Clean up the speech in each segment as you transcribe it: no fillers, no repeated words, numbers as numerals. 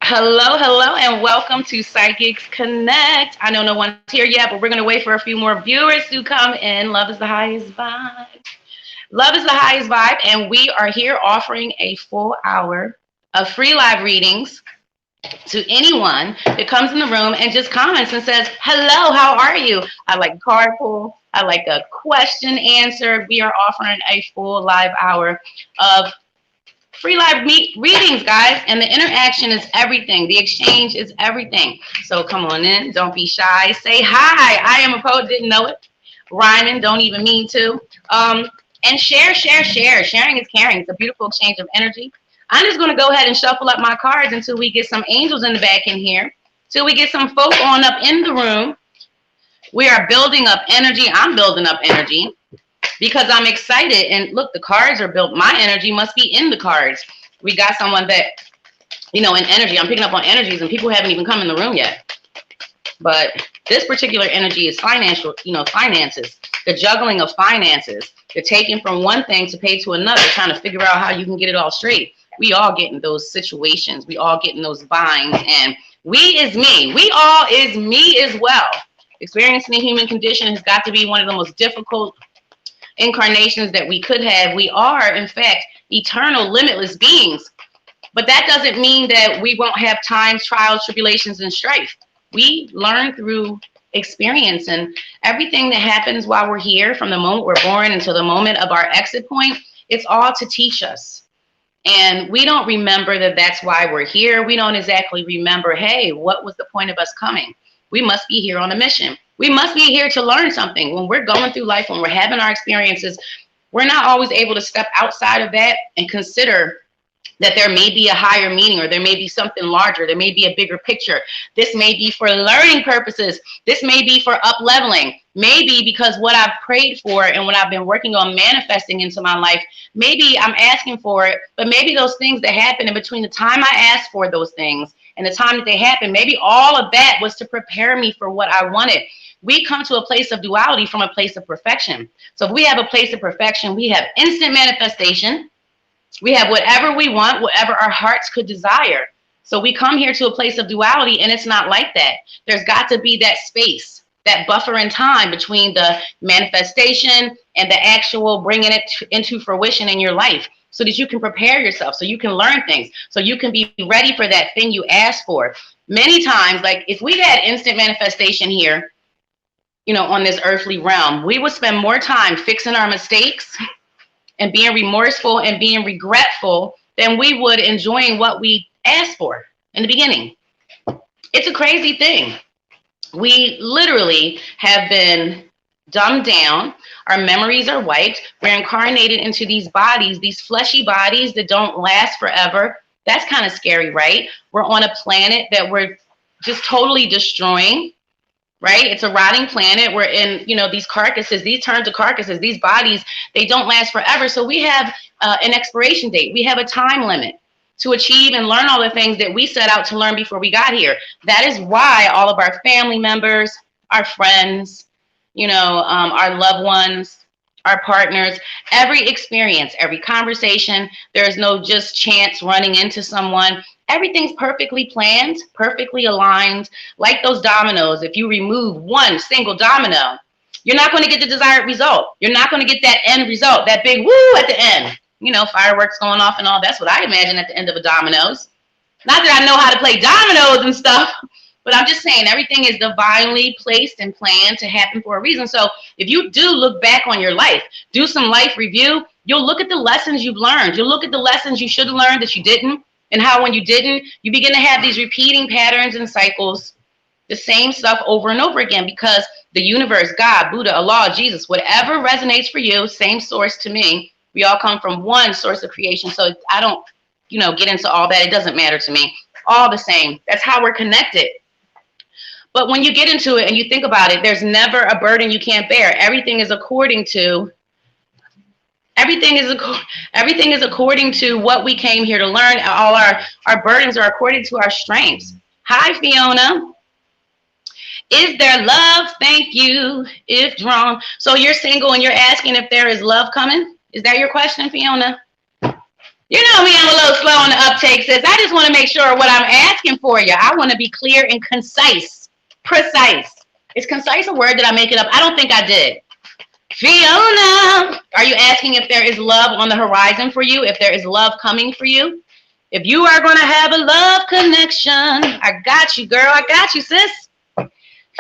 Hello, hello, and welcome to Psychics Connect. I know no one's here yet, but we're going to wait for a few more viewers to come in. Love is the highest vibe. Love is the highest vibe, and we are here offering a full hour of free live readings to anyone that comes in the room and just comments and says, hello, how are you? I like card pull. I like a question answered. We are offering a full live hour of free live readings, guys, and the interaction is everything. The exchange is everything. So come on in. Don't be shy. Say hi. I am a poet. Didn't know it. Rhyming. Don't even mean to. And share, share, share. Sharing is caring. It's a beautiful exchange of energy. I'm just going to go ahead and shuffle up my cards until we get some angels in the back in here. Till we get some folk on up in the room. We are building up energy. I'm building up energy because I'm excited. And look, the cards are built. My energy must be in the cards. We got someone that, in energy. I'm picking up on energies and people haven't even come in the room yet. But this particular energy is financial, finances, the juggling of finances, the taking from one thing to pay to another, trying to figure out how you can get it all straight. We all get in those situations. We all get in those binds. And we is me. We all is me as well. Experiencing the human condition has got to be one of the most difficult incarnations that we could have. We are, in fact, eternal, limitless beings. But that doesn't mean that we won't have times, trials, tribulations, and strife. We learn through experience, and everything that happens while we're here, from the moment we're born until the moment of our exit point, it's all to teach us. And we don't remember that that's why we're here. We don't exactly remember, hey, what was the point of us coming? We must be here on a mission. We must be here to learn something. When we're going through life, when we're having our experiences, we're not always able to step outside of that and consider that there may be a higher meaning, or there may be something larger. There may be a bigger picture. This may be for learning purposes. This may be for up leveling. Maybe because what I've prayed for and what I've been working on manifesting into my life, maybe I'm asking for it, but maybe those things that happen in between the time I asked for those things and the time that they happen, maybe all of that was to prepare me for what I wanted. We come to a place of duality from a place of perfection. So if we have a place of perfection, we have instant manifestation. We have whatever we want, whatever our hearts could desire. So we come here to a place of duality, and it's not like that. There's got to be that space, that buffer in time between the manifestation and the actual bringing it into fruition in your life, so that you can prepare yourself, so you can learn things, so you can be ready for that thing you asked for. Many times, like if we had instant manifestation here, on this earthly realm, we would spend more time fixing our mistakes and being remorseful and being regretful than we would enjoying what we asked for in the beginning. It's a crazy thing. We literally have been dumbed down. Our memories are wiped. We're incarnated into these bodies, these fleshy bodies that don't last forever. That's kind of scary, right? We're on a planet that we're just totally destroying. Right? It's a rotting planet. We're in, these carcasses, these turn to carcasses, these bodies, they don't last forever. So we have an expiration date. We have a time limit to achieve and learn all the things that we set out to learn before we got here. That is why all of our family members, our friends, our loved ones, our partners, every experience, every conversation, there is no just chance running into someone. Everything's perfectly planned, perfectly aligned, like those dominoes. If you remove one single domino, you're not going to get the desired result. You're not going to get that end result, that big woo at the end. Fireworks going off and all. That's what I imagine at the end of a dominoes. Not that I know how to play dominoes and stuff, but I'm just saying everything is divinely placed and planned to happen for a reason. So if you do look back on your life, do some life review, you'll look at the lessons you've learned. You'll look at the lessons you should have learned that you didn't. And how when you didn't, you begin to have these repeating patterns and cycles, the same stuff over and over again, because the universe, God, Buddha, Allah, Jesus, whatever resonates for you, same source to me. We all come from one source of creation. So I don't, get into all that. It doesn't matter to me. All the same. That's how we're connected. But when you get into it and you think about it, there's never a burden you can't bear. Everything is according to what we came here to learn. All our burdens are according to our strengths. Hi, Fiona. Is there love? Thank you. If drawn. So you're single and you're asking if there is love coming? Is that your question, Fiona? You know me, I'm a little slow on the uptake, sis. I just want to make sure what I'm asking for you. I want to be clear and concise. Precise. Is concise a word? Did I make it up? I don't think I did. Fiona, are you asking if there is love on the horizon for you? If there is love coming for you? If you are going to have a love connection, I got you, girl. I got you, sis.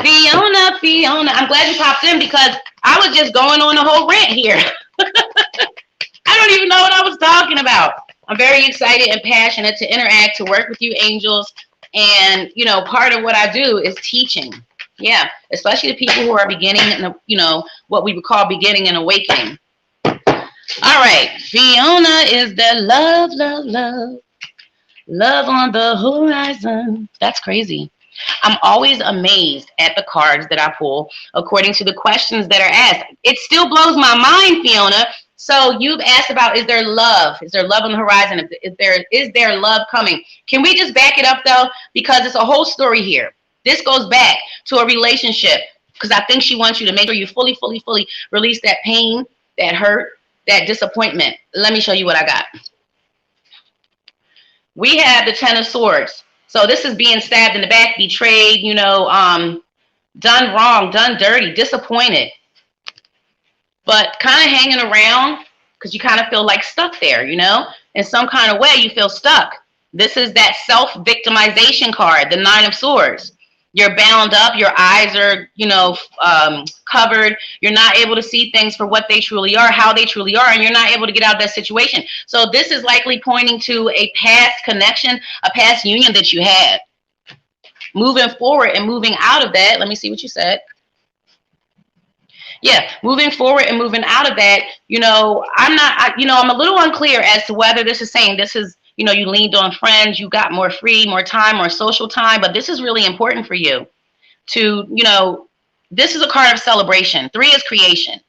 Fiona, Fiona. I'm glad you popped in because I was just going on a whole rant here. I don't even know what I was talking about. I'm very excited and passionate to interact, to work with you angels. And, you know, part of what I do is teaching. Yeah, especially the people who are beginning, you know, what we would call beginning and awakening. All right, Fiona is the love, love, love, love on the horizon. That's crazy. I'm always amazed at the cards that I pull according to the questions that are asked. It still blows my mind, Fiona. So you've asked about, is there love? Is there love on the horizon? Is there love coming? Can we just back it up though? Because it's a whole story here. This goes back to a relationship because I think she wants you to make sure you fully, fully, fully release that pain, that hurt, that disappointment. Let me show you what I got. We have the Ten of Swords. So this is being stabbed in the back, betrayed, you know, done wrong, done dirty, disappointed, but kind of hanging around because you kind of feel like stuck there, you know, in some kind of way you feel stuck. This is that self-victimization card, the Nine of Swords. You're bound up, your eyes are, you know, covered. You're not able to see things for what they truly are, how they truly are, and you're not able to get out of that situation. So this is likely pointing to a past connection, a past union that you had. Moving forward and moving out of that, let me see what you said. Yeah, moving forward and moving out of that, you know, I'm a little unclear as to whether this is saying this is, you know, you leaned on friends, you got more free, more time, more social time, but this is really important for you to, you know, this is a card of celebration. 3 is creation,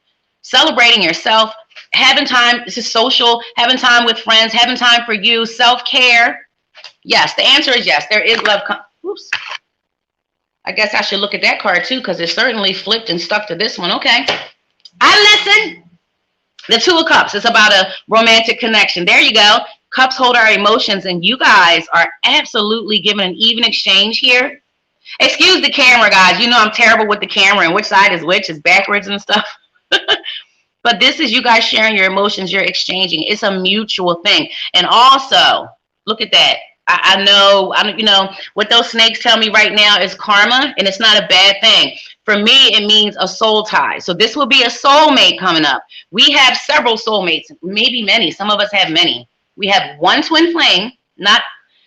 celebrating yourself, having time. This is social, having time with friends, having time for you, self-care. Yes, the answer is yes. There is love. Oops. I guess I should look at that card too because it certainly flipped and stuck to this one. Okay. I listen. The Two of Cups. It's about a romantic connection. There you go. Cups hold our emotions, and you guys are absolutely giving an even exchange here. Excuse the camera, guys. You know I'm terrible with the camera and which side is which. It's backwards and stuff. But this is you guys sharing your emotions. You're exchanging. It's a mutual thing. And also, look at that. I know, you know, what those snakes tell me right now is karma, and it's not a bad thing. For me, it means a soul tie. So this will be a soulmate coming up. We have several soulmates, maybe many. Some of us have many. We have one twin flame. Not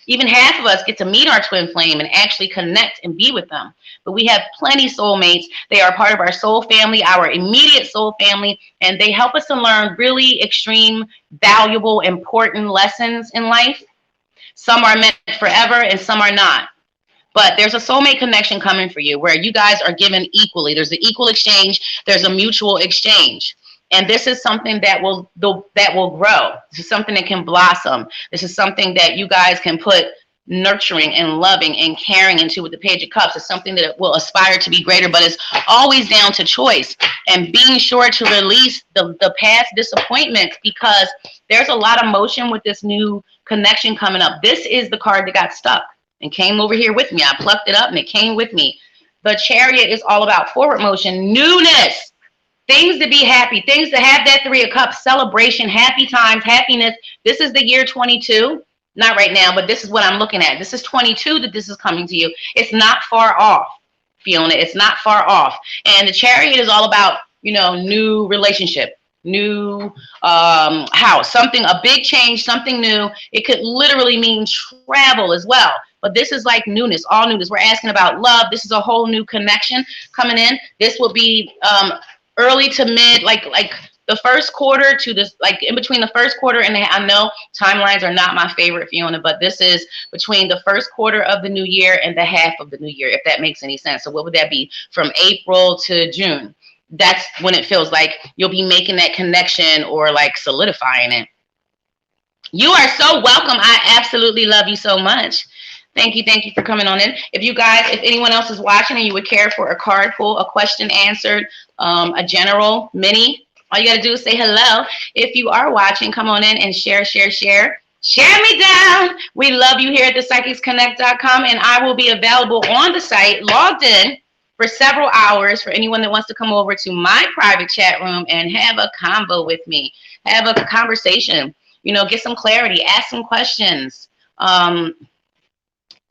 even half of us get to meet our twin flame and actually connect and be with them. But we have plenty soulmates. They are part of our soul family, our immediate soul family, and they help us to learn really extreme, valuable, important lessons in life. Some are meant forever and some are not. But there's a soulmate connection coming for you where you guys are given equally. There's an equal exchange. There's a mutual exchange. And this is something that will grow. This is something that can blossom. This is something that you guys can put nurturing and loving and caring into with the Page of Cups. It's something that will aspire to be greater, but it's always down to choice and being sure to release the past disappointments because there's a lot of motion with this new connection coming up. This is the card that got stuck and came over here with me. I plucked it up and it came with me. The Chariot is all about forward motion, newness, things to be happy, things to have that 3 of Cups, celebration, happy times, happiness. This is the year 22. Not right now, but this is what I'm looking at. This is 22 that this is coming to you. It's not far off, Fiona. It's not far off. And the Chariot is all about, you know, new relationship, new house, something, a big change, something new. It could literally mean travel as well. But this is like newness, all newness. We're asking about love. This is a whole new connection coming in. This will be early to mid, like the first quarter to this, like in between the first quarter and I know timelines are not my favorite, Fiona, but this is between the first quarter of the new year and the half of the new year, if that makes any sense. So what would that be? From April to June. That's when it feels like you'll be making that connection or like solidifying it. You are so welcome. I absolutely love you so much. Thank you for coming on in. If you guys, if anyone else is watching and you would care for a card pull, a question answered, a general mini, all you got to do is say hello. If you are watching, come on in and share. Share me down. We love you here at thepsychicsconnect.com, and I will be available on the site, logged in for several hours for anyone that wants to come over to my private chat room and have a convo with me, have a conversation, get some clarity, ask some questions.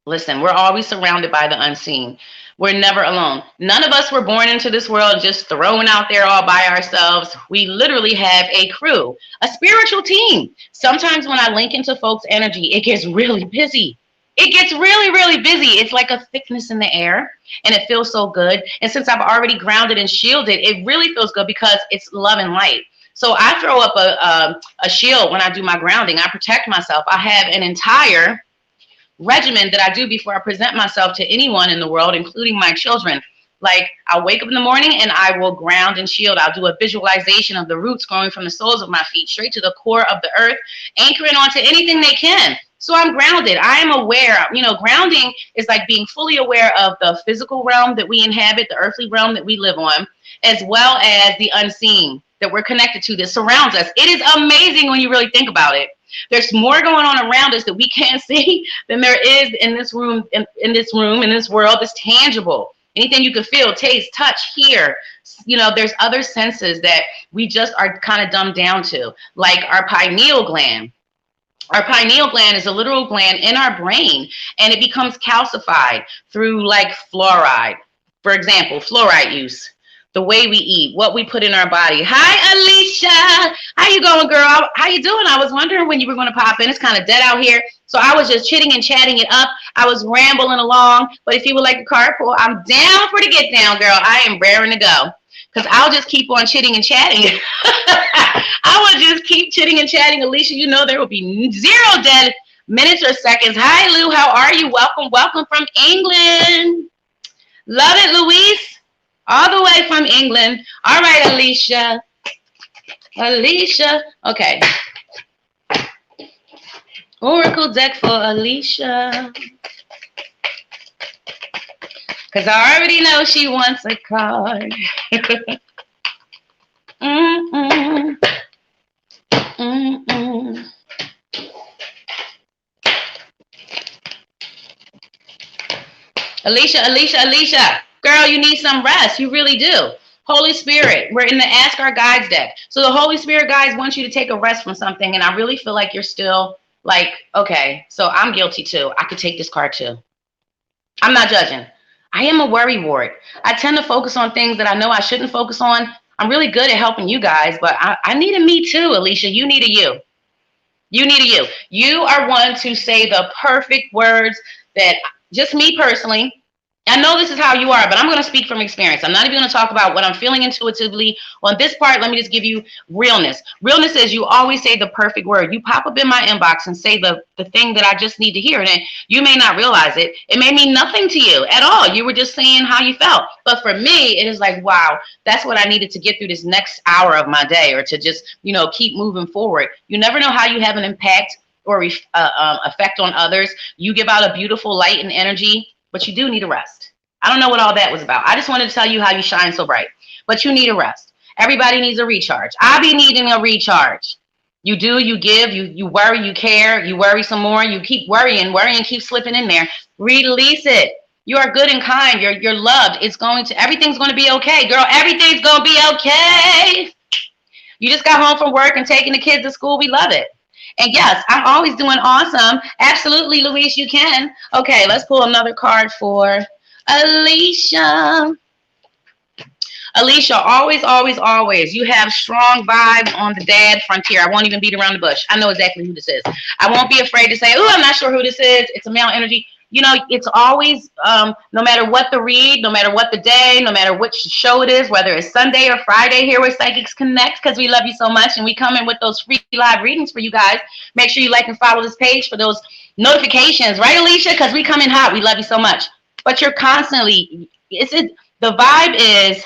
Listen, we're always surrounded by the unseen. We're never alone. None of us were born into this world just thrown out there all by ourselves. We literally have a crew, a spiritual team. Sometimes when I link into folks' energy, it gets really busy. It gets really, really busy. It's like a thickness in the air, and it feels so good. And since I've already grounded and shielded, it really feels good because it's love and light. So I throw up a shield when I do my grounding. I protect myself. I have an entire regimen that I do before I present myself to anyone in the world, including my children. Like, I'll wake up in the morning and I will ground and shield. I'll do a visualization of the roots growing from the soles of my feet straight to the core of the earth, anchoring onto anything they can. So I'm grounded. I am aware. Grounding is like being fully aware of the physical realm that we inhabit, the earthly realm that we live on, as well as the unseen that we're connected to that surrounds us. It is amazing when you really think about it. There's more going on around us that we can't see than there is in this room, in this world that's tangible. Anything you can feel, taste, touch, hear. There's other senses that we just are kind of dumbed down to, like our pineal gland. Our pineal gland is a literal gland in our brain, and it becomes calcified through like fluoride. For example, fluoride use. The way we eat, what we put in our body. Hi, Alicia. How you going, girl? How you doing? I was wondering when you were going to pop in. It's kind of dead out here. So I was just chitting and chatting it up. I was rambling along. But if you would like a carpool, I'm down for the get down, girl. I am raring to go. Because I'll just keep on chitting and chatting. I will just keep chitting and chatting. Alicia, there will be zero dead minutes or seconds. Hi, Lou. How are you? Welcome from England. Love it, Louise. All the way from England. All right, Alicia. Okay. Oracle deck for Alicia. Because I already know she wants a card. Alicia. Girl, you need some rest. You really do. Holy Spirit, we're in the Ask Our Guides deck. So the Holy Spirit guides want you to take a rest from something. And I really feel like you're still like, okay, so I'm guilty too. I could take this card too. I'm not judging. I am a worry wart. I tend to focus on things that I know I shouldn't focus on. I'm really good at helping you guys, but I need a me too, Alicia. You need a you. You need a you. You are one to say the perfect words that just me personally. I know this is how you are, but I'm going to speak from experience. I'm not even going to talk about what I'm feeling intuitively. On this part, let me just give you realness. Realness is you always say the perfect word. You pop up in my inbox and say the thing that I just need to hear. And you may not realize it. It may mean nothing to you at all. You were just saying how you felt. But for me, it is like, wow, that's what I needed to get through this next hour of my day, or to just, keep moving forward. You never know how you have an impact or effect on others. You give out a beautiful light and energy, but you do need a rest. I don't know what all that was about. I just wanted to tell you how you shine so bright, but you need a rest. Everybody needs a recharge. I be needing a recharge. You do, you give, you worry, you care, you worry some more, you keep worrying keeps slipping in there. Release it. You are good and kind. You're loved. Everything's going to be okay. Girl, everything's going to be okay. You just got home from work and taking the kids to school. We love it. And yes, I'm always doing awesome. Absolutely, Louise, you can. Okay, let's pull another card for Alicia. Alicia, always. You have strong vibes on the dad frontier. I won't even beat around the bush. I know exactly who this is. I won't be afraid to say, oh, I'm not sure who this is. It's a male energy. It's always, no matter what the read, no matter what the day, no matter which show it is, whether it's Sunday or Friday here with Psychics Connect, because we love you so much and we come in with those free live readings for you guys. Make sure you like and follow this page for those notifications. Right, Alicia? Because we come in hot. We love you so much. But you're constantly, the vibe is,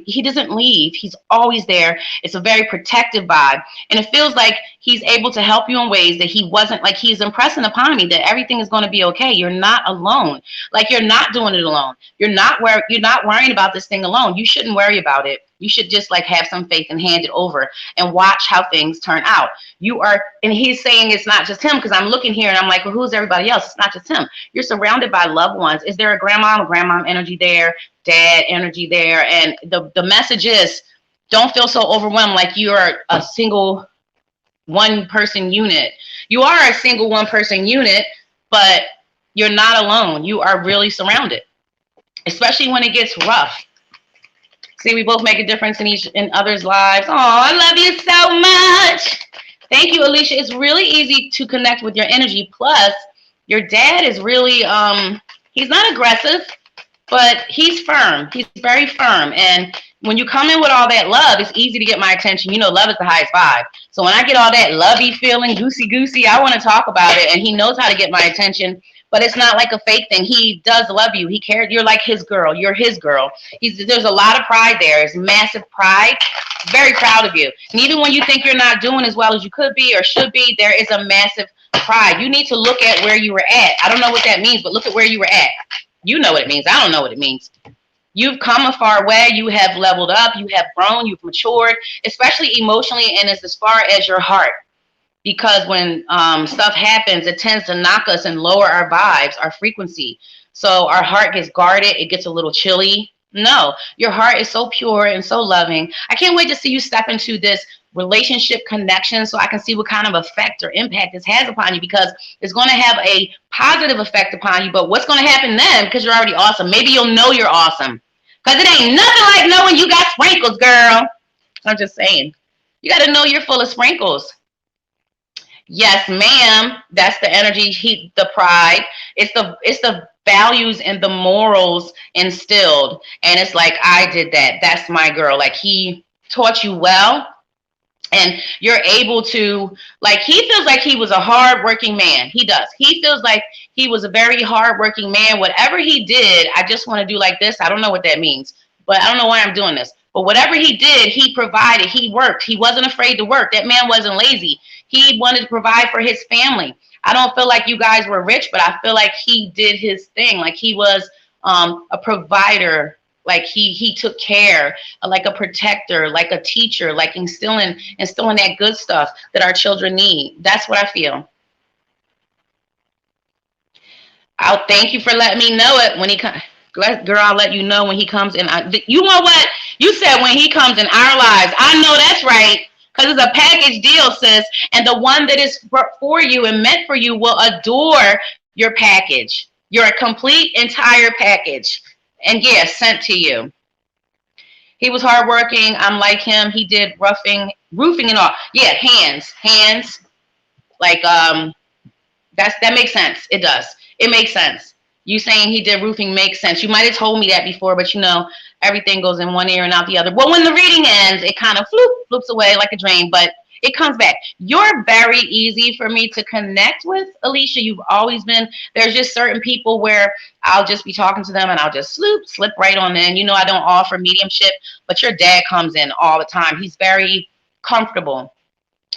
he doesn't leave. He's always there. It's a very protective vibe. And it feels like he's able to help you in ways that he wasn't, like he's impressing upon me that everything is going to be okay. You're not alone. Like you're not doing it alone. You're not worrying about this thing alone. You shouldn't worry about it. You should just like have some faith and hand it over and watch how things turn out. You are, and he's saying it's not just him, because I'm looking here and I'm like, well, who's everybody else? It's not just him. You're surrounded by loved ones. Is there a grandma energy there, dad energy there? And the message is, don't feel so overwhelmed like you're a single one person unit. You are a single one person unit, but you're not alone. You are really surrounded, especially when it gets rough. See, we both make a difference in others' lives. Oh, I love you so much. Thank you, Alicia. It's really easy to connect with your energy. Plus, your dad is really, he's not aggressive, but he's firm. He's very firm. And when you come in with all that love, it's easy to get my attention. You know, love is the highest vibe. So when I get all that lovey feeling, goosey, I want to talk about it. And he knows how to get my attention. But it's not like a fake thing. He does love you. He cares. You're like his girl. You're his girl. There's a lot of pride there. There's massive pride. Very proud of you. And even when you think you're not doing as well as you could be or should be, there is a massive pride. You need to look at where you were at. I don't know what that means, but look at where you were at. You know what it means. I don't know what it means. You've come a far way. You have leveled up. You have grown. You've matured, especially emotionally and as far as your heart. Because when stuff happens, it tends to knock us and lower our vibes, our frequency. So our heart gets guarded. It gets a little chilly. No, your heart is so pure and so loving. I can't wait to see you step into this relationship connection so I can see what kind of effect or impact this has upon you, because it's going to have a positive effect upon you. But what's going to happen then, because you're already awesome, maybe you'll know you're awesome. Because it ain't nothing like knowing you got sprinkles, girl. I'm just saying. You got to know you're full of sprinkles. Yes, ma'am. That's the energy, the pride. It's the values and the morals instilled. And it's like, I did that. That's my girl. Like, he taught you well. And you're able to, like, he feels like he was a hardworking man. He does. He feels like he was a very hardworking man. Whatever he did, I just want to do like this. I don't know what that means, but I don't know why I'm doing this. But whatever he did, he provided. He worked. He wasn't afraid to work. That man wasn't lazy. He wanted to provide for his family. I don't feel like you guys were rich, but I feel like he did his thing. Like, he was a provider. Like, he took care, like a protector, like a teacher, like instilling that good stuff that our children need. That's what I feel. I'll thank you for letting me know it when he comes. Girl, I'll let you know when he comes in. You know what? You said when he comes in our lives. I know that's right. Because it's a package deal, sis. And the one that is for you and meant for you will adore your package. Your complete, entire package. And yeah, sent to you. He was hardworking. I'm like him. He did roofing and all. Yeah, hands. Like, that makes sense. It does. It makes sense. You saying he did roofing makes sense. You might have told me that before, but you know, everything goes in one ear and out the other. Well, when the reading ends, it kind of floops away like a dream, but it comes back. You're very easy for me to connect with, Alicia. You've always been. There's just certain people where I'll just be talking to them and I'll just slip right on in. You know, I don't offer mediumship, but your dad comes in all the time. He's very comfortable.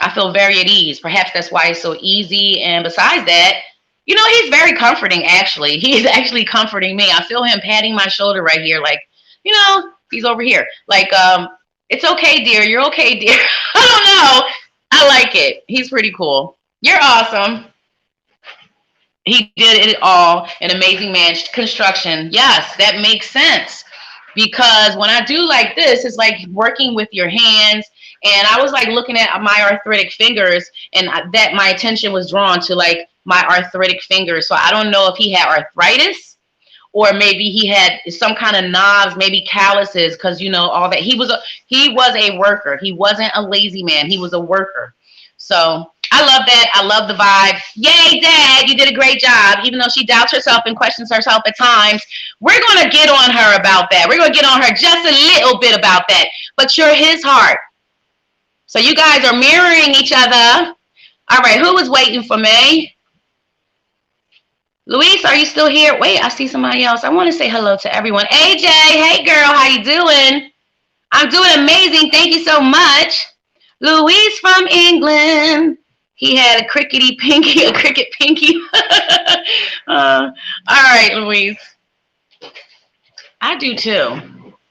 I feel very at ease. Perhaps that's why it's so easy. And besides that, you know, he's very comforting, actually. He's actually comforting me. I feel him patting my shoulder right here. Like, you know, he's over here. Like, it's okay, dear. You're okay, dear. I don't know. I like it. He's pretty cool. You're awesome. He did it all. An amazing man. Construction. Yes, that makes sense. Because when I do like this, it's like working with your hands. And I was like looking at my arthritic fingers, and that my attention was drawn to like my arthritic fingers. So I don't know if he had arthritis, or maybe he had some kind of knobs, maybe calluses, because you know all that. He was a worker. He wasn't a lazy man. He was a worker. So I love that. I love the vibe. Yay, Dad, you did a great job. Even though she doubts herself and questions herself at times, we're going to get on her about that. We're going to get on her just a little bit about that. But you're his heart. So you guys are mirroring each other. All right, who was waiting for me? Luis, are you still here? Wait, I see somebody else. I want to say hello to everyone. AJ, hey girl, how you doing? I'm doing amazing. Thank you so much. Luis from England. He had a cricket pinky. All right, Luis. I do too.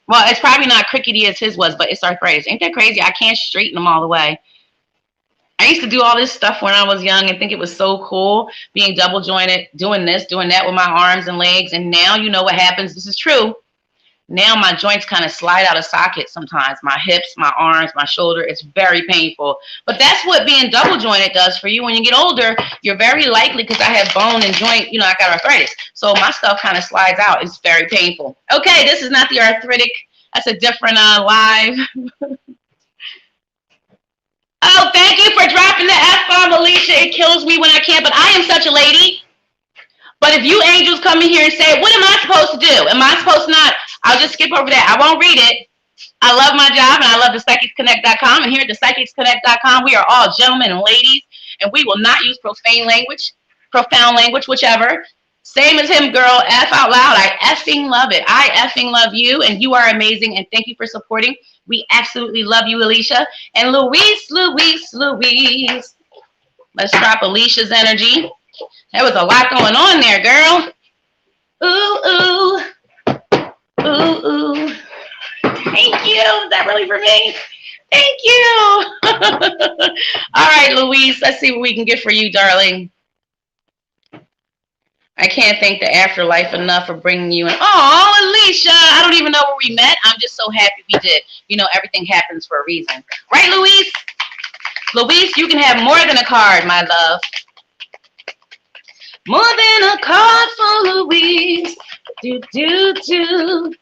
Well, it's probably not crickety as his was, but it's arthritis. Ain't that crazy? I can't straighten them all the way. I used to do all this stuff when I was young and think it was so cool being double jointed, doing this, doing that with my arms and legs. And now you know what happens. This is true. Now my joints kind of slide out of socket sometimes. My hips, my arms, my shoulder. It's very painful. But that's what being double jointed does for you. When you get older, you're very likely, because I have bone and joint, I got arthritis. So my stuff kind of slides out. It's very painful. Okay, this is not the arthritic. That's a different live. Oh, thank you for dropping the F-bomb, Alicia. It kills me when I can't, but I am such a lady. But if you angels come in here and say, what am I supposed to do? Am I supposed to not? I'll just skip over that. I won't read it. I love my job, and I love the psychicsconnect.com. And here at the psychicsconnect.com, we are all gentlemen and ladies, and we will not use profane language, profound language, whichever. Same as him, girl. F out loud. I effing love it. I effing love you, and you are amazing, and thank you for supporting. We absolutely love you, Alicia. And Louise. Let's drop Alicia's energy. There was a lot going on there, girl. Ooh. Thank you. Is that really for me? Thank you. All right, Louise. Let's see what we can get for you, darling. I can't thank the afterlife enough for bringing you in. Oh, Alicia. I don't even know where we met. I'm just so happy we did. Everything happens for a reason. Right, Louise? Louise, you can have more than a card, my love. More than a card for Louise. Do.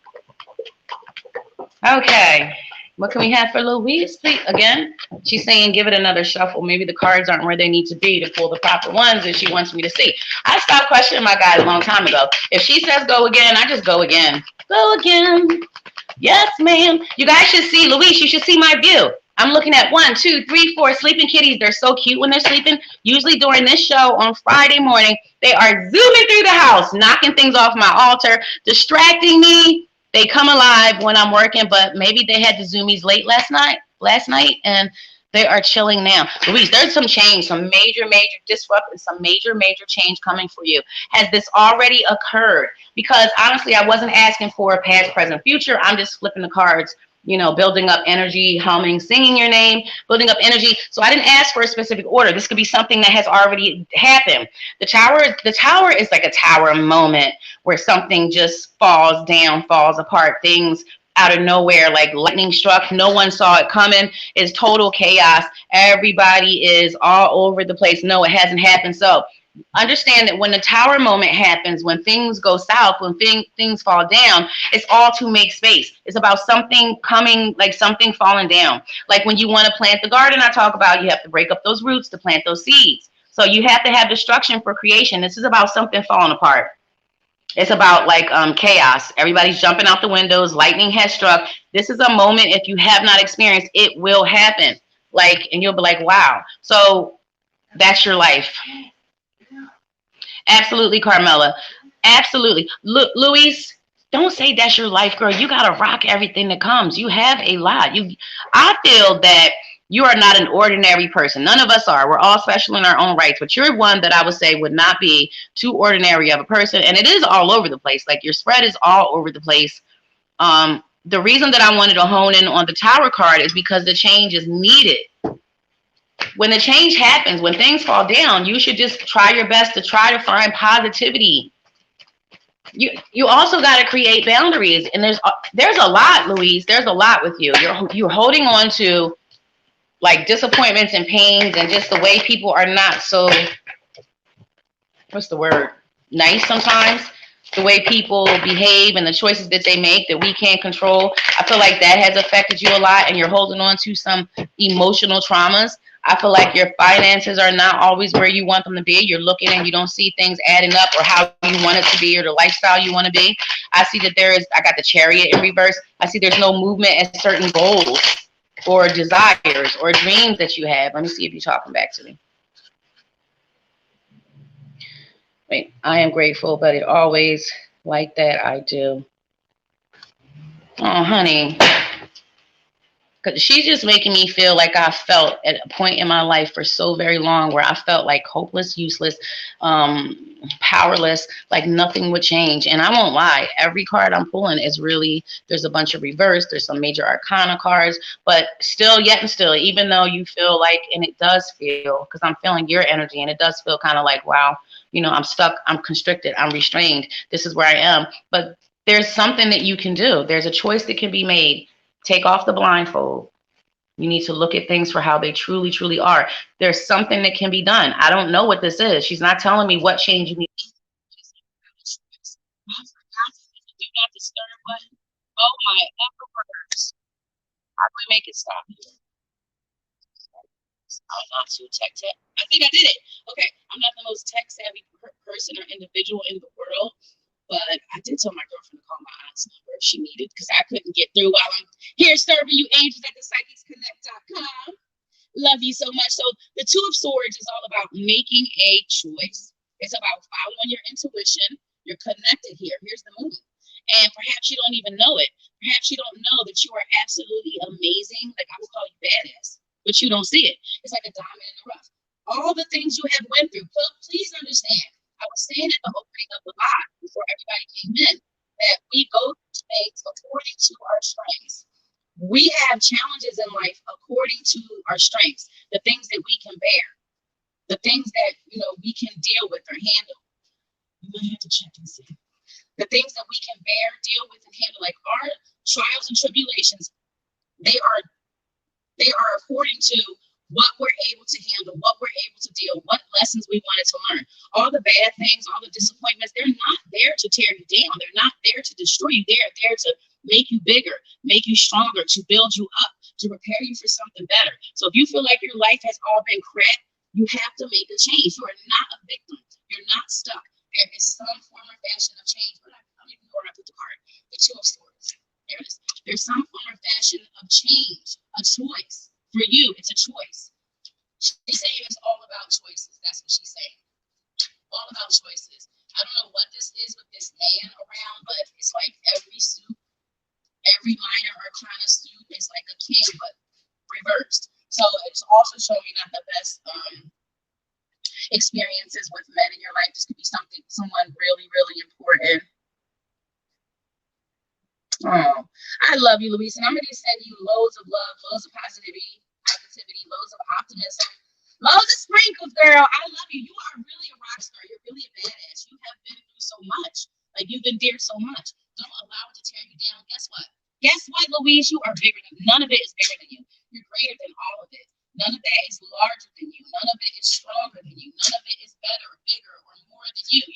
Okay. What can we have for Louise, please? Again, she's saying give it another shuffle. Maybe the cards aren't where they need to be to pull the proper ones that she wants me to see. I stopped questioning my guy a long time ago. If she says go again, I just go again. Go again. Yes, ma'am. You guys should see, Louise, you should see my view. I'm looking at 1, 2, 3, 4 sleeping kitties. They're so cute when they're sleeping. Usually during this show on Friday morning, they are zooming through the house, knocking things off my altar, distracting me. They come alive when I'm working, but maybe they had the zoomies late last night, and they are chilling now. Louise, there's some change, some major disruption, some major change coming for you. Has this already occurred? Because honestly, I wasn't asking for past, present, future. I'm just flipping the cards. Building up energy, humming, singing your name, building up energy. So I didn't ask for a specific order. This could be something that has already happened. The tower is like a tower moment where something just falls down, falls apart, things out of nowhere, like lightning struck. No one saw it coming. It's total chaos. Everybody is all over the place. No, it hasn't happened. So understand that when the tower moment happens, when things go south, when things fall down, it's all to make space. It's about something coming, like something falling down. Like when you want to plant the garden, I talk about you have to break up those roots to plant those seeds. So you have to have destruction for creation. This is about something falling apart. It's about like chaos. Everybody's jumping out the windows. Lightning has struck. This is a moment, if you have not experienced, it will happen. And you'll be like, wow. So that's your life. Absolutely, Carmela. Absolutely. Louise, don't say that's your life, girl. You got to rock everything that comes. You have a lot. I feel that you are not an ordinary person. None of us are. We're all special in our own rights. But you're one that I would say would not be too ordinary of a person. And it is all over the place. Like your spread is all over the place. The reason that I wanted to hone in on the Tower card is because the change is needed. When the change happens, when things fall down, you should just try your best to try to find positivity. You also got to create boundaries, and there's a lot, Louise. There's a lot with you. You're holding on to like disappointments and pains, and just the way people are not so, what's the word? Nice sometimes. The way people behave and the choices that they make that we can't control. I feel like that has affected you a lot, and you're holding on to some emotional traumas. I feel like your finances are not always where you want them to be. You're looking and you don't see things adding up or how you want it to be or the lifestyle you want to be. I see that I got the Chariot in reverse. I see there's no movement at certain goals or desires or dreams that you have. Let me see if you're talking back to me. Wait, I am grateful, but it always like that I do. Oh, honey. Because she's just making me feel like I felt at a point in my life for so very long where I felt like hopeless, useless, powerless, like nothing would change. And I won't lie, every card I'm pulling is really, there's a bunch of reverse, there's some major arcana cards, but still, yet and still, even though you feel like, and it does feel, because I'm feeling your energy, and it does feel kind of like, wow, I'm stuck, I'm constricted, I'm restrained, this is where I am. But there's something that you can do. There's a choice that can be made. Take off the blindfold. You need to look at things for how they truly, truly are. There's something that can be done. I don't know what this is. She's not telling me what change you need. I forgot to hit the do not disturb button. Oh my efforts. How do we make it stop here? I'm not too tech. I think I did it. Okay, I'm not the most tech savvy person or individual in the world, but I did tell my girlfriend to call my aunt's number if she needed, because I couldn't get through while I'm here serving you angels at the psychicsconnect.com. Love you so much. So the Two of Swords is all about making a choice. It's about following your intuition. You're connected here. Here's the moon. And perhaps you don't even know it. Perhaps you don't know that you are absolutely amazing. Like, I would call you badass, but you don't see it. It's like a diamond in the rough. All the things you have went through, please understand. I was saying at the opening of the live before everybody came in that we go through things according to our strengths. We have challenges in life according to our strengths, the things that we can bear, the things that we can deal with or handle. You might have to check and see. The things that we can bear, deal with, and handle, like our trials and tribulations, they are according to what we're able to handle, what we're able to deal, what lessons we wanted to learn. All the bad things, all the disappointments, they're not there to tear you down. They're not there to destroy you. They're there to make you bigger, make you stronger, to build you up, to prepare you for something better. So if you feel like your life has all been crap, you have to make a change. You are not a victim. You're not stuck. There is some form or fashion of change. But I'm even going to put the card, the Two of Swords. There it is. There's some form or fashion of change, a choice. For you, it's a choice. She's saying it's all about choices. That's what she's saying. All about choices. I don't know what this is with this man around, but it's like every suit, every minor arcana suit is like a king, but reversed. So it's also showing me not the best experiences with men in your life. This could be someone really, really important. Oh, I love you, Louise, and I'm going to send you loads of love, loads of positivity, loads of optimism, loads of sprinkles, girl. I love you. You are really a rock star. You're really a badass. You have been through so much. Like, you've endured so much. Don't allow it to tear you down. Guess what? Guess what, Louise? You are bigger than, none of it is bigger than you. You're greater than all of it. None of that is larger than you. None of it is stronger than you. None of it is better, bigger, or more than you.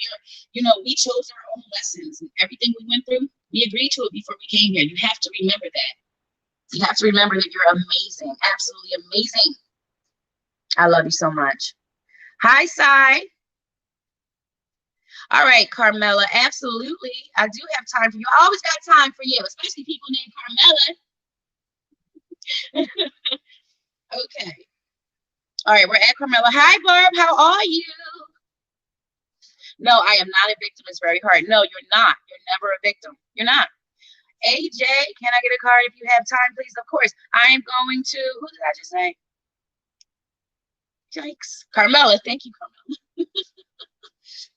We chose our own lessons, and everything we went through, we agreed to it before we came here. You have to remember that. You have to remember that you're amazing, absolutely amazing. I love you so much. Hi, Sai. All right, Carmela, absolutely. I do have time for you. I always got time for you, especially people named Carmela. Okay. All right, we're at Carmela. Hi, Barb. How are you? No, I am not a victim. It's very hard. No, you're not. You're never a victim. You're not. AJ, can I get a card if you have time, please? Of course. I am going to, who did I just say? Yikes. Carmela. Thank you, Carmela.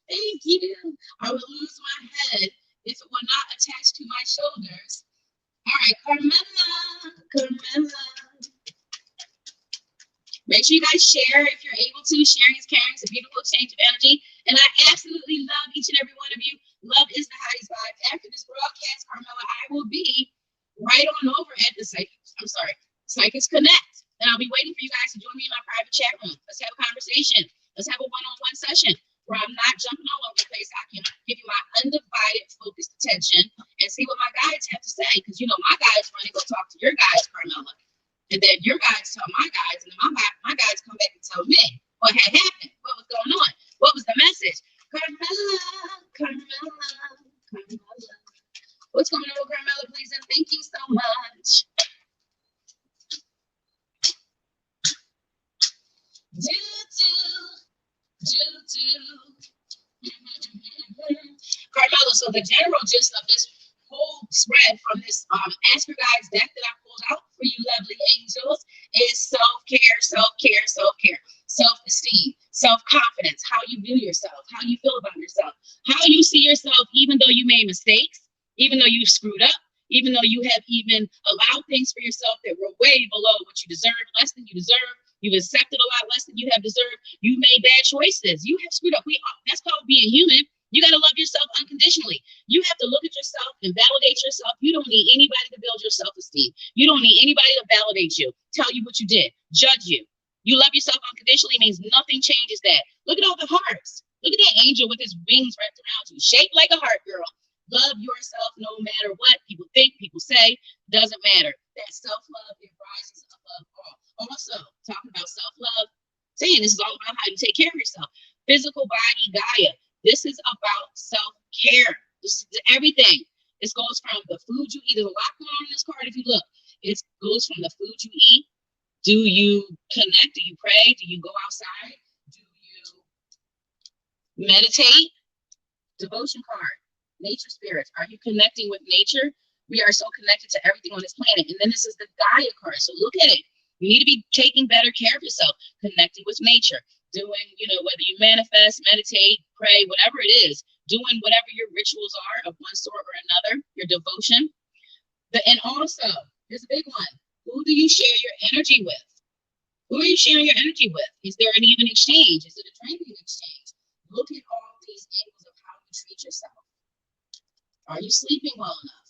Thank you. I would lose my head if it were not attached to my shoulders. All right, Carmela. Make sure you guys share if you're able to. Sharing is caring. It's a beautiful exchange of energy. And I absolutely love each and every one of you. Love is the highest vibe. After this broadcast, Carmela, I will be right on over at the Psychics Connect. And I'll be waiting for you guys to join me in my private chat room. Let's have a conversation. Let's have a one-on-one session where I'm not jumping all over the place. I can give you my undivided, focused attention and see what my guides have to say. Because, my guides want to go talk to your guides, Carmela. And then your guides tell my guides, and then my guides come back and tell me what had happened, what was going on, what was the message. Carmela. What's going on, Carmela, please? And thank you so much. Carmela, so the general gist of this whole spread from this Ask Your Guides deck that I pulled out for you you lovely angels, is self-care, self-care, self-care, self-esteem, self-confidence, how you view yourself, how you feel about yourself, how you see yourself, even though you made mistakes, even though you screwed up, even though you have even allowed things for yourself that were way below what you deserve, less than you deserve. You've accepted a lot less than you have deserved. You made bad choices. You have screwed up. That's called being human. You got to love yourself unconditionally. You have to look at yourself and validate yourself. You don't need anybody to build your self-esteem. You don't need anybody to validate you, tell you what you did, judge you. You love yourself unconditionally means nothing changes that. Look at all the hearts. Look at that angel with his wings wrapped around you, shaped like a heart, girl. Love yourself no matter what people think, people say, doesn't matter. That self-love, it rises above all. Also, talking about self-love, saying this is all about how you take care of yourself. Physical body, Gaia. This is about self-care. This is everything. This goes from the food you eat. There's a lot going on in this card if you look. It goes from the food you eat. Do you connect? Do you pray? Do you go outside? Do you meditate? Devotion card. Nature spirits. Are you connecting with nature? We are so connected to everything on this planet. And then this is the Gaia card. So look at it. You need to be taking better care of yourself, connecting with nature, doing, whether you manifest, meditate, pray, whatever it is, doing whatever your rituals are of one sort or another, your devotion. And also, here's a big one. Who do you share your energy with? Who are you sharing your energy with? Is there an even exchange? Is it a draining exchange? Look at all these angles of how you treat yourself. Are you sleeping well enough?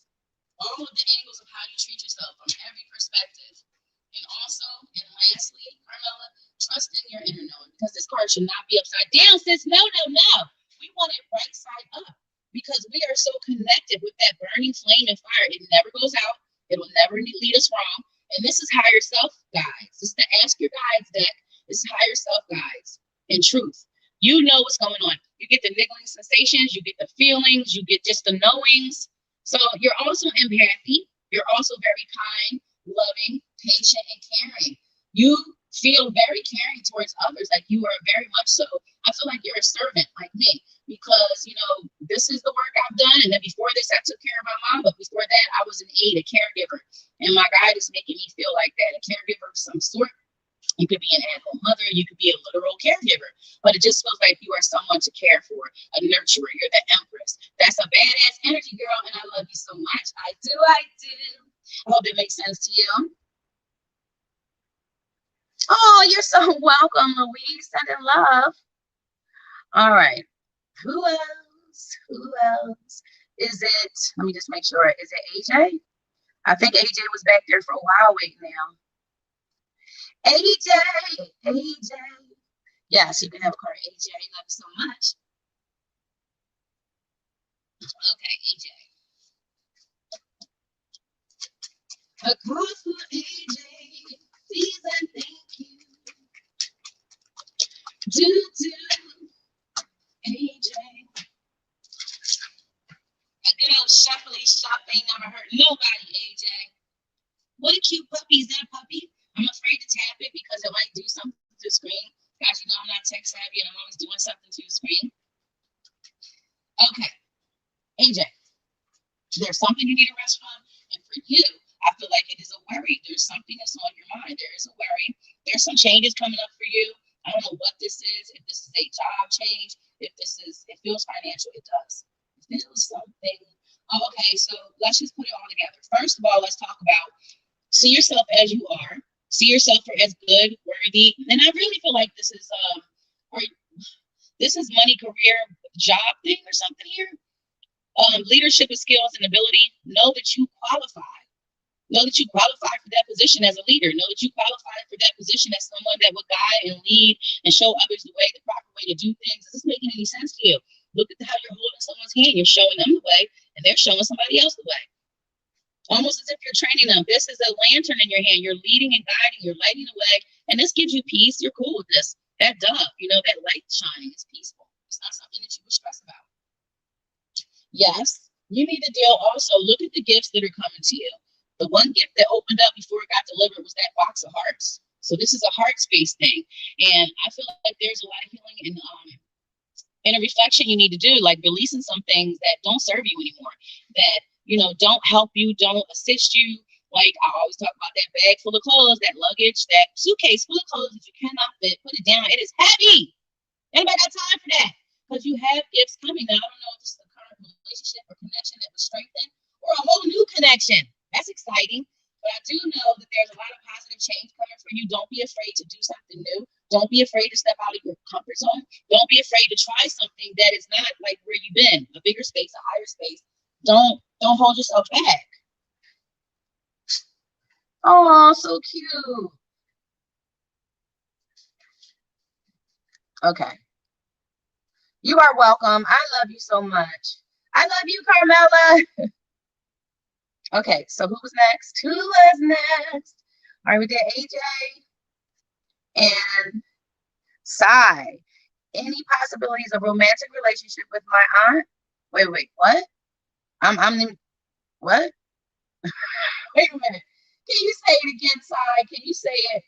All of the angles of how you treat yourself from every perspective. And also, and lastly, Carmela, trust in your inner knowing, because this card should not be upside down, sis. No, no, no. We want it right side up because we are so connected with that burning flame and fire. It never goes out. It will never lead us wrong. And this is higher self guides. This is the Ask Your Guides deck. This is higher self guides and truth. You know what's going on. You get the niggling sensations, you get the feelings, you get just the knowings. So you're also empathy. You're also very kind, loving, patient, and caring. You feel very caring towards others, like you are very much so. I feel like you're a servant like me because, this is the work I've done. And then before this, I took care of my mom. But before that, I was an aide, a caregiver. And my guide is making me feel like that, a caregiver of some sort. You could be an at-home mother. You could be a literal caregiver. But it just feels like you are someone to care for, a nurturer. You're the empress. That's a badass energy, girl. And I love you so much. I do. I hope it makes sense to you. Oh, you're so welcome, Louise. Sending love. All right. Who else? Is it? Let me just make sure. Is it AJ? I think AJ was back there for a while waiting now. AJ. Yes, you can have a card. AJ, love you so much. Okay, AJ. A card for AJ. Please and thank you. Do. AJ. A good old shuffly shop ain't never hurt nobody, AJ. What a cute puppy. Is that a puppy? I'm afraid to tap it because it might do something to the screen. Guys, I'm not tech savvy and I'm always doing something to the screen. Okay. AJ, there's something you need to rest from. And for you, I feel like it is a worry. There's something that's on your mind. There is a worry. There's some changes coming up for you. I don't know what this is. If this is a job change, it feels financial. It does. It feels something. Oh, okay, so let's just put it all together. First of all, let's talk about see yourself as you are. See yourself as good, worthy. And I really feel like this is money, career, job thing or something here. Leadership skills and ability. Know that you qualify. Know that you qualify for that position as a leader. Know that you qualify for that position as someone that will guide and lead and show others the proper way to do things. Is this making any sense to you? Look at how you're holding someone's hand. You're showing them the way, and they're showing somebody else the way. Almost as if you're training them. This is a lantern in your hand. You're leading and guiding. You're lighting the way. And this gives you peace. You're cool with this. That dove, that light shining is peaceful. It's not something that you would stress about. Yes, you need to also look at the gifts that are coming to you. The one gift that opened up before it got delivered was that box of hearts. So this is a heart space thing. And I feel like there's a lot of healing and a reflection you need to do, like releasing some things that don't serve you anymore, that don't help you, don't assist you, Like I always talk about that bag full of clothes, that luggage, that suitcase full of clothes that you cannot fit. Put it down. It is heavy. Anybody got time for that? Because you have gifts coming. Now I don't know if this is a current relationship or connection that was strengthened or a whole new connection. That's exciting. But I do know that there's a lot of positive change coming for you. Don't be afraid to do something new. Don't be afraid to step out of your comfort zone. Don't be afraid to try something that is not like where you've been, a bigger space, a higher space. Don't hold yourself back. Oh, so cute. Okay. You are welcome. I love you so much. I love you, Carmela. Okay, so who was next? Who was next? All right, we did AJ and Sai. Any possibilities of romantic relationship with my aunt? Wait, what? I'm what? Wait a minute. Can you say it again, Sai? Can you say it?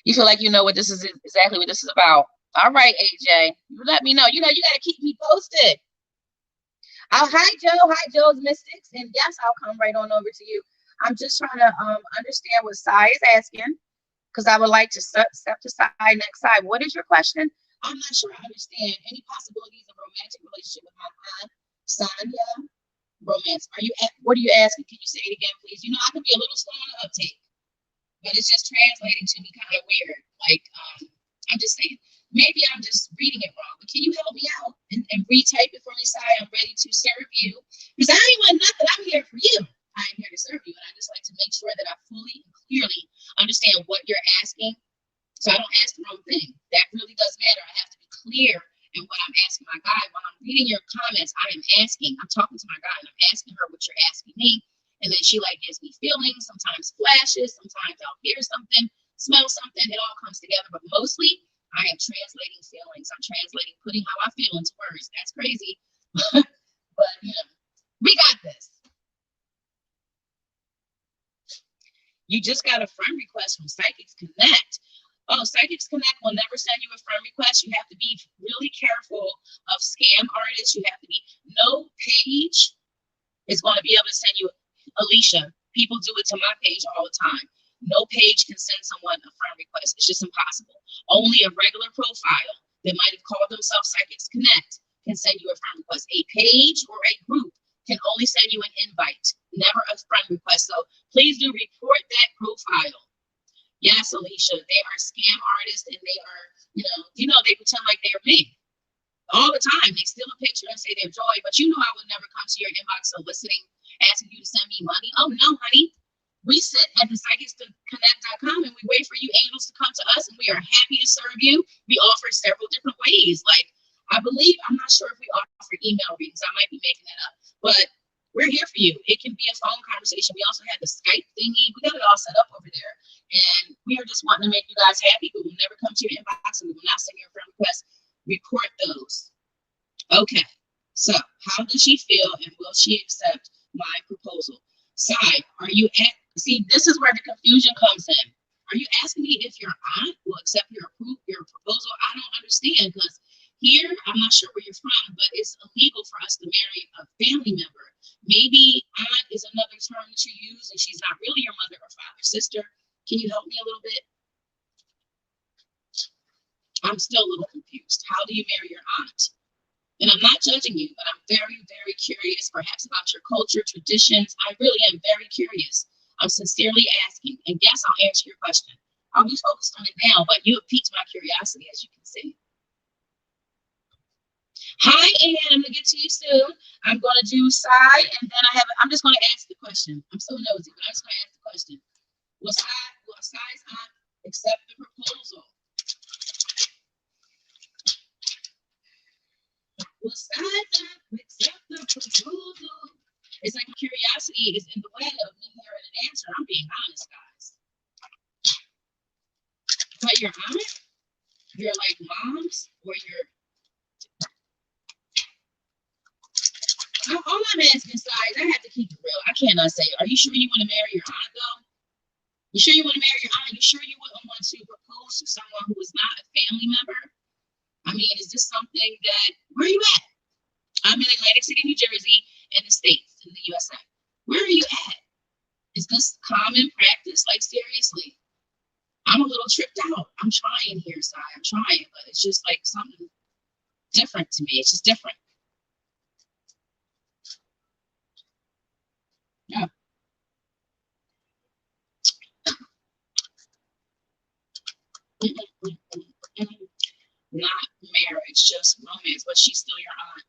You feel like you know what this is exactly what this is about. All right, AJ. You let me know. You know, you gotta keep me posted. Hi Joe. Hi Joe's Mystics. And yes, I'll come right on over to you. I'm just trying to understand what Sai is asking because I would like to step aside next side. What is your question? I'm not sure I understand any possibilities of romantic relationship with my aunt, Sonia. Romance. What are you asking? Can you say it again, please? You know, I can be a little slow on the uptake, but it's just translating to me kind of weird. Like, I'm just saying, maybe I'm just reading it wrong, but can you help me out and retype it for me, Sai? I'm ready to serve you. Because I ain't want nothing. I'm here for you. I am here to serve you. And I just like to make sure that I fully and clearly understand what you're asking so I don't ask the wrong thing. That really does matter. I have to be clear in what I'm asking my guide. When I'm reading your comments, I'm talking to my guide and I'm asking her what you're asking me. And then she like gives me feelings, sometimes flashes, sometimes I'll hear something, smell something. It all comes together. But mostly I am translating feelings. I'm translating, putting how I feel into words. That's crazy. But you know, we got this. You just got a friend request from Psychics Connect. Oh, Psychics Connect will never send you a friend request. You have to be really careful of scam artists. You have to be, no page is going to be able to send you, Alicia, people do it to my page all the time. No page can send someone a friend request. It's just impossible. Only a regular profile that might have called themselves Psychics Connect can send you a friend request. A page or a group can only send you an invite, never a friend request. So please do report that profile. Yes, Alicia, they are scam artists and they are, they pretend like they're me all the time. They steal a picture and say they're Joy, but you know I would never come to your inbox soliciting, asking you to send me money. Oh no, honey. We sit at the psychicsconnect.com and we wait for you angels to come to us, and we are happy to serve you. We offer several different ways. Like, I believe, I'm not sure if we offer email readings. I might be making that up, but we're here for you. It can be a phone conversation. We also have the Skype thingy. We got it all set up over there. And we are just wanting to make you guys happy. We will never come to your inbox and we will not send you a friend request. Report those. Okay. So, how does she feel and will she accept my proposal? Sai, are you at, see, this is where the confusion comes in. Are you asking me if your aunt will accept your proposal? I don't understand, because here, I'm not sure where you're from, but it's illegal for us to marry a family member. Maybe aunt is another term that you use and she's not really your mother or father, sister. Can you help me a little bit? I'm still a little confused. How do you marry your aunt? And I'm not judging you, but I'm very, very curious, perhaps about your culture, traditions. I really am very curious. I'm sincerely asking. And yes, I'll answer your question. I'll be focused on it now, but you have piqued my curiosity, as you can see. Hi, Ann. I'm going to get to you soon. I'm going to do Sai, and then I'm just going to ask the question. I'm so nosy, but I'm just going to ask the question. Will Sai's aunt accept the proposal? Will Sai's aunt accept the proposal? It's like curiosity is in the way of me hearing an answer. I'm being honest, guys. But your aunt, your like moms, or your all I'm asking, Sai, I have to keep it real. I cannot say, are you sure you want to marry your aunt though? You sure you want to marry your aunt? You sure you wouldn't want to propose to someone who is not a family member? I mean, is this something that, where are you at? I'm in Atlantic City, New Jersey, in the States, in the USA. Where are you at? Is this common practice? Like, seriously, I'm a little tripped out. I'm trying here, Si. I'm trying, but it's just like something different to me. It's just different. Yeah. Not marriage, just romance, but she's still your aunt.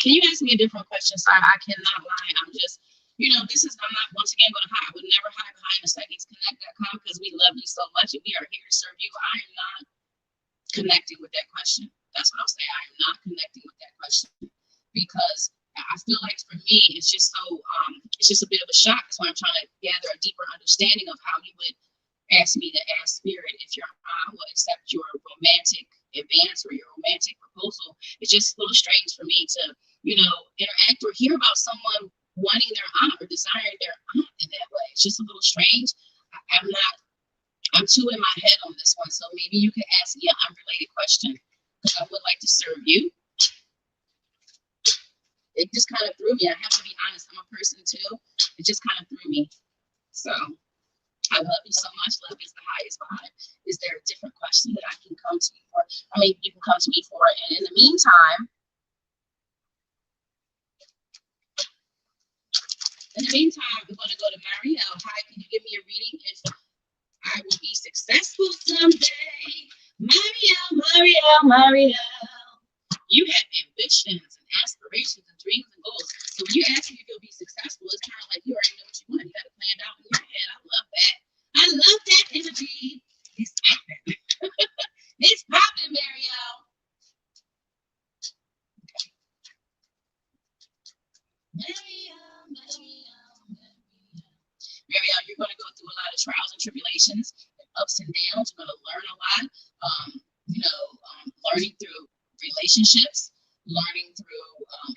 Can you ask me a different question, sir? I cannot lie. I'm just, I'm not, once again, going to hide. I would never hide behind the psychicsconnect.com because we love you so much and we are here to serve you. I am not connecting with that question. That's what I'll say. I am not connecting with that question because I feel like for me, it's just it's just a bit of a shock. That's why I'm trying to gather a deeper understanding of how you would ask me to ask spirit if your aunt will accept your romantic advance or your romantic proposal. It's just a little strange for me to, interact or hear about someone wanting their aunt or desiring their aunt in that way. It's just a little strange. I'm too in my head on this one. So maybe you could ask me an unrelated question because I would like to serve you. It just kind of threw me. I have to be honest. I'm a person too. It just kind of threw me. So I love you so much. Love is the highest vibe. Is there a different question that I can come to you for? I mean, you can come to me for. And in the meantime, I'm going to go to Marielle. Hi, can you give me a reading if I will be successful someday? Marielle. You have ambitions and aspirations and dreams and goals. So when you ask me if you'll be successful, it's kind of like you already know what you want. You got it planned out in your head. I love that. I love that energy. It's popping. It's popping, Marielle. Marielle, you're going to go through a lot of trials and tribulations, and ups and downs. You're going to learn a lot. Learning through relationships, learning through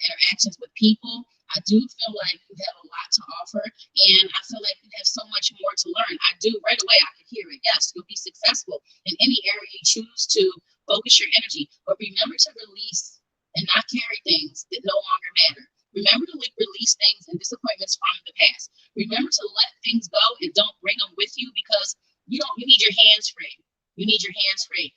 interactions with people. I do feel like you have a lot to offer, and I feel like you have so much more to learn. I do right away. I can hear it. Yes, you'll be successful in any area you choose to focus your energy. But remember to release and not carry things that no longer matter. Remember to release things and disappointments from the past. Remember to let things go and don't bring them with you because you need your hands free. You need your hands free.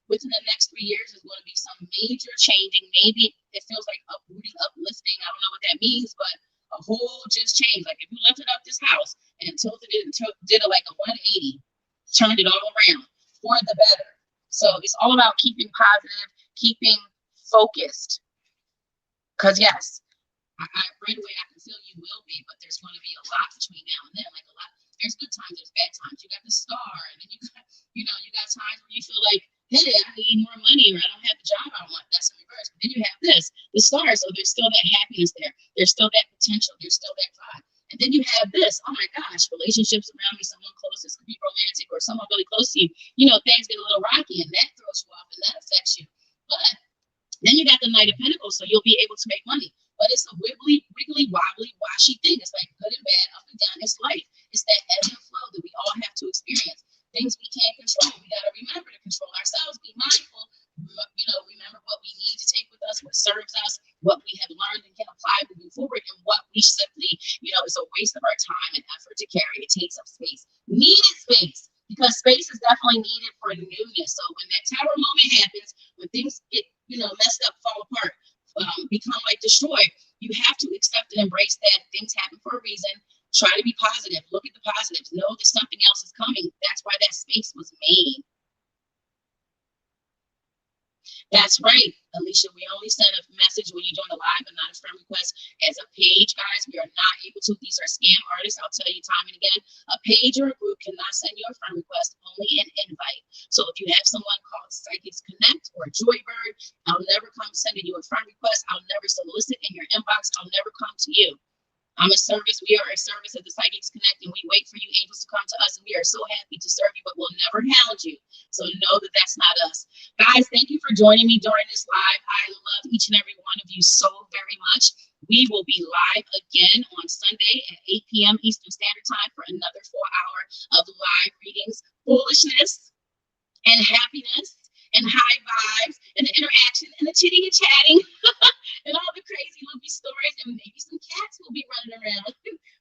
Within the next 3 years, there's going to be some major changing. Maybe it feels like uprooting, uplifting. I don't know what that means, but a whole just change. Like if you lifted up this house and tilted it and did it like a 180, turned it all around for the better. So it's all about keeping positive, keeping focused. Because yes, right away I can feel you will be, but there's going to be a lot between now and then. Like a lot. There's good times, there's bad times. You got the star, and then you got times where you feel like, hey, I need more money, or I don't have the job I want. That's in reverse. But then you have the star. So there's still that happiness there. There's still that potential. There's still that vibe. And then you have this. Oh my gosh, relationships around me. Someone close. This could be romantic, or someone really close to you. Things get a little rocky, and that throws you off, and that affects you. But then you got the Knight of Pentacles, so you'll be able to make money. But it's a wiggly, wobbly, washy thing. It's like good and bad, up and down. It's life. It's that ebb and flow that we all have to experience. Things we can't control. We got to remember to control ourselves. Be mindful. Remember what we need to take with us, what serves us, what we have learned and can apply moving forward, and what we simply, is a waste of our time and effort to carry. It takes up space. Needed space. Because space is definitely needed for newness. So when that tower moment happens, when things get, messed up, fall apart, become like destroyed, you have to accept and embrace that things happen for a reason. Try to be positive. Look at the positives. Know that something else is coming. That's why that space was made. That's right, Alicia. We only send a message when you're doing a live and not a friend request. As a page, guys, we are not able to. These are scam artists. I'll tell you time and again. A page or a group cannot send you a friend request, only an invite. So if you have someone called Psychics Connect or Joybird, I'll never come sending you a friend request. I'll never solicit in your inbox. I'll never come to you. I'm a service. We are a service of the Psychics Connect, and we wait for you angels to come to us, and we are so happy to serve you, but we'll never hound you. So know that that's not us. Guys, thank you for joining me during this live. I love each and every one of you so very much. We will be live again on Sunday at 8 p.m. Eastern Standard Time for another 4 hour of live readings, foolishness, and happiness, and high vibes, and the interaction, and the chitting and chatting. And all the crazy loopy stories, and maybe some cats will be running around.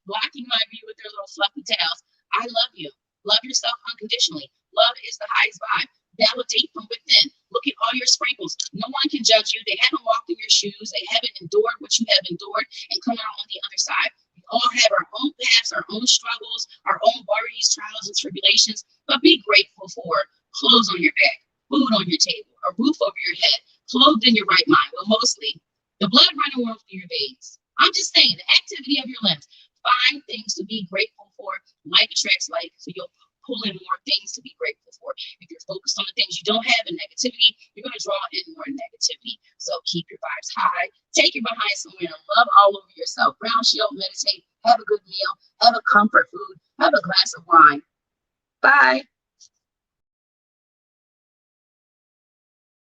blocking my view with their little fluffy tails. I love you. Love yourself unconditionally. Love is the highest vibe. Validate from within. Look at all your sprinkles. No one can judge you. They haven't walked in your shoes. They haven't endured what you have endured and come out on the other side. We all have our own paths, our own struggles, our own worries, trials, and tribulations. But be grateful for clothes on your back, food on your table, a roof over your head, clothed in your right mind. Well, mostly the blood running warm through your veins. I'm just saying, the activity of your limbs. Find things to be grateful for. Like attracts like, so you'll pull in more things to be grateful for. If you're focused on the things you don't have in negativity, you're going to draw in more negativity. So keep your vibes high. Take your behind somewhere and love all over yourself. Ground shield, meditate, have a good meal, have a comfort food, have a glass of wine. Bye.